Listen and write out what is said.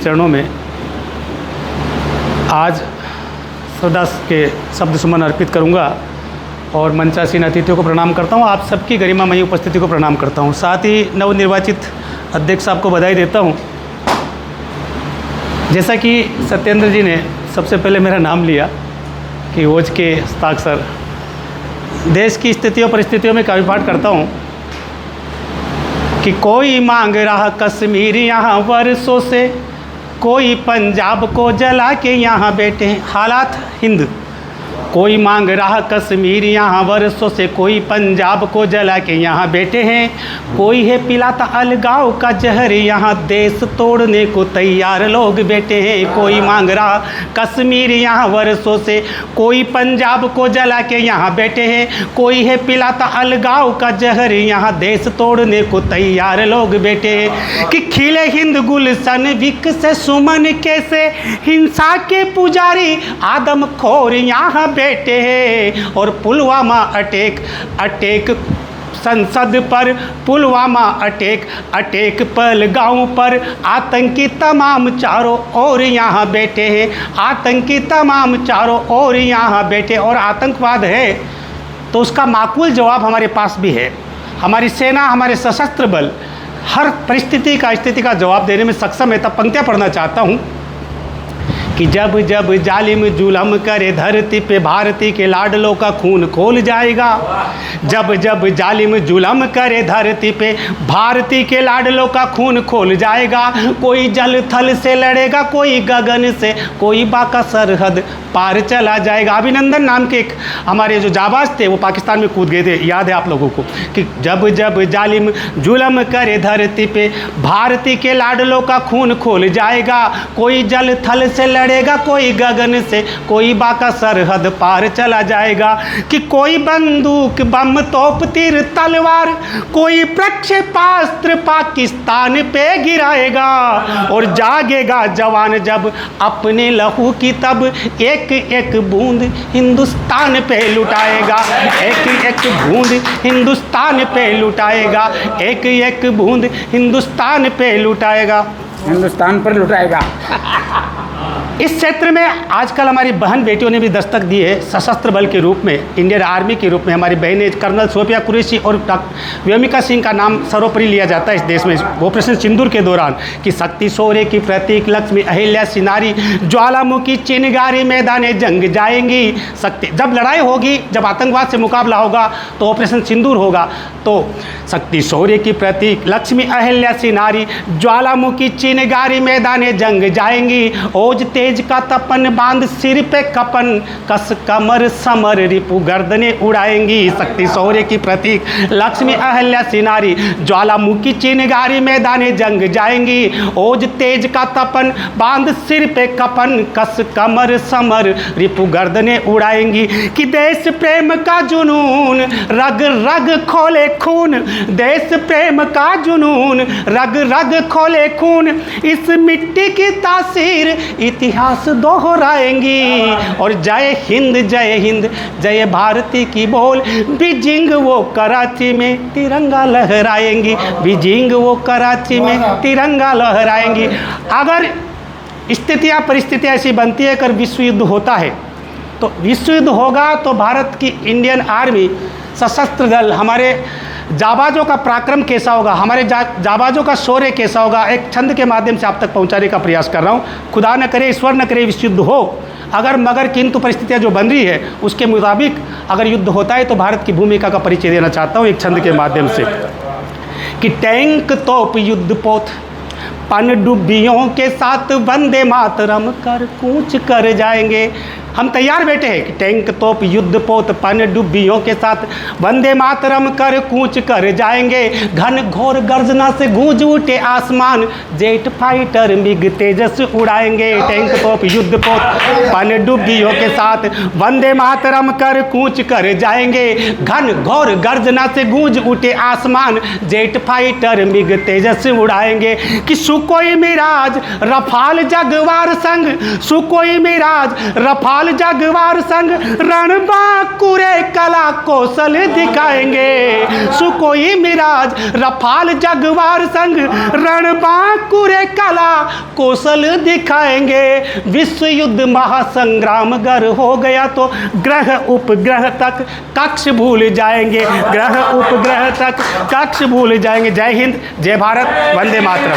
चरणों में आज श्रद्धा के शब्द सुमन अर्पित करूंगा और मंचासीन अतिथियों को प्रणाम करता हूं। आप सबकी गरिमामयी उपस्थिति को प्रणाम करता हूं। साथ ही नवनिर्वाचित अध्यक्ष साहब को बधाई देता हूं। जैसा कि सत्येंद्र जी ने सबसे पहले मेरा नाम लिया कि ओज के हस्ताक्षर, देश की स्थितियों परिस्थितियों में काव्य पाठ करता हूँ कि कोई मांग रहा कश्मीर यहाँ वर्षों से, कोई पंजाब को जला के यहाँ बैठे हैं। हालात हिंद। कोई मांग रहा कश्मीर यहाँ वर्षों से, कोई पंजाब को जला के यहाँ बैठे हैं। कोई है पिलाता अलगाव का जहर, यहाँ देश तोड़ने को तैयार लोग बैठे हैं। कोई मांग रहा कश्मीर यहाँ वर्षों से, कोई पंजाब को जला के यहाँ बैठे हैं। कोई है पिलाता अलगाव का जहर, यहाँ देश तोड़ने को तैयार लोग बैठे हैं। कि खिले हिंद गुलशन विकसे सुमन कैसे, हिंसा के पुजारी आदमखोर यहाँ बैठे हैं। और पुलवामा अटैक संसद पर, पुलवामा अटैक पहलगांव पर, आतंकी तमाम चारों ओर यहाँ बैठे हैं। आतंकी तमाम चारों ओर यहाँ बैठे। और आतंकवाद है तो उसका माकूल जवाब हमारे पास भी है। हमारी सेना, हमारे सशस्त्र बल हर परिस्थिति का स्थिति का जवाब देने में सक्षम है। तब पंक्तियाँ पढ़ना चाहता हूँ कि जब जब जालिम जुल्म करे धरती पे, भारती के लाडलों का खून खोल जाएगा। जब जब जालिम जुल्म करे धरती पे, भारती के लाडलों का खून खोल जाएगा। कोई जल थल से लड़ेगा, कोई गगन से, कोई बाका सरहद पार चला जाएगा। अभिनंदन नाम के एक हमारे जो जाबाज थे वो पाकिस्तान में कूद गए थे, याद है आप लोगों को, कि जब जब जालिम जुल्म करे धरती पे, भारती के लाडलों का खून खोल जाएगा। कोई जल थल से लड़ेगा, कोई गगन से, कोई बाका सरहद पार चला जाएगा। कि कोई बंदूक बम तोप तीर तलवार, कोई प्रक्षेपास्त्र पाकिस्तान पे गिराएगा। और जागेगा जवान जब अपने लहू की, तब एक एक बूंद हिंदुस्तान पे लुटाएगा। एक एक बूंद हिंदुस्तान पे लुटाएगा। एक एक बूंद हिंदुस्तान पे लुटाएगा, हिंदुस्तान पर लुटाएगा। इस क्षेत्र में आजकल हमारी बहन बेटियों ने भी दस्तक दी है। सशस्त्र बल के रूप में, इंडियन आर्मी के रूप में हमारी बहनें कर्नल सोफिया कुरैशी और व्योमिका सिंह का नाम सर्वोपरि लिया जाता है इस देश में। ऑपरेशन सिंदूर के दौरान कि शक्ति शौर्य की प्रतीक लक्ष्मी अहिल्या सिनारी, ज्वालामुखी चिनगारी मैदाने जंग जाएंगी। शक्ति, जब लड़ाई होगी, जब आतंकवाद से मुकाबला होगा तो ऑपरेशन सिंदूर होगा। तो शक्ति शौर्य की प्रतीक लक्ष्मी अहिल्या सिनारी, ज्वालामुखी चिनगारी मैदाने जंग जाएंगी। ओज तेज का तपन बांध सिर पे कपन, कस कमर समर रिपु गर्दने उड़ाएंगी। शक्ति शौर्य की प्रतीक लक्ष्मी अहिल्या सिनारी, ज्वालामुखी चिनगारी मैदाने जंग जाएंगी। ओज तेज का तपन बांध सिर पे कपन, कस कमर समर रिपु गर्दने उड़ाएंगी। कि देश प्रेम का जुनून रग रग खोले खून, देश प्रेम का जुनून रग रग खोले खून, इस मिट्टी की तासीर इतिहास दोहराएंगी। और जय हिंद जय भारती की बोल, बीजिंग वो कराची में तिरंगा लहराएंगी। बीजिंग वो कराची में तिरंगा लहराएंगी। अगर स्थितियाँ परिस्थितियाँ ऐसी बनती है, अगर विश्व युद्ध होता है तो विश्व युद्ध होगा तो भारत की इंडियन आर्मी, सशस्त्र दल, हमारे जाबाजों का पराक्रम कैसा होगा, हमारे जाबाजों का शौर्य कैसा होगा, एक छंद के माध्यम से आप तक पहुंचाने का प्रयास कर रहा हूं। खुदा न करे, ईश्वर न करे विश्व युद्ध हो, अगर मगर किंतु परिस्थितियां जो बन रही है उसके मुताबिक अगर युद्ध होता है तो भारत की भूमिका का परिचय देना चाहता हूं एक छंद के माध्यम से। कि टैंक तोप युद्ध पोत पनडुब्बियों के साथ वंदे मातरम कर कूच कर जाएंगे। हम तैयार बैठे हैं कि टैंक तोप युद्ध पोत पनडुब्बियों के साथ वंदे मातरम कर कूच कर जाएंगे। घन घोर गर्जना से गूंज उठे आसमान, जेट फाइटर मिग तेजस उड़ाएंगे। टैंक तोप युद्ध पोत पनडुब्बियों के साथ वंदे मातरम कर कूच कर जाएंगे। घन घोर गर्जना से गूंज उठे आसमान, जेट फाइटर मिग तेजस उड़ाएंगे। कि सुकोई मिराज रफाल जगवार संग, सुकोई मिराज रफाल रफाल जगवार संग रणबांकुरे कला कौशल दिखाएंगे। सुकोई मिराज रफाल जगवार संग रणबांकुरे कला कौशल दिखाएंगे। विश्व युद्ध महासंग्राम गर हो गया तो ग्रह उपग्रह तक कक्ष भूल जाएंगे। ग्रह उपग्रह तक कक्ष भूल जाएंगे। जय हिंद, जय भारत, वंदे मातरम।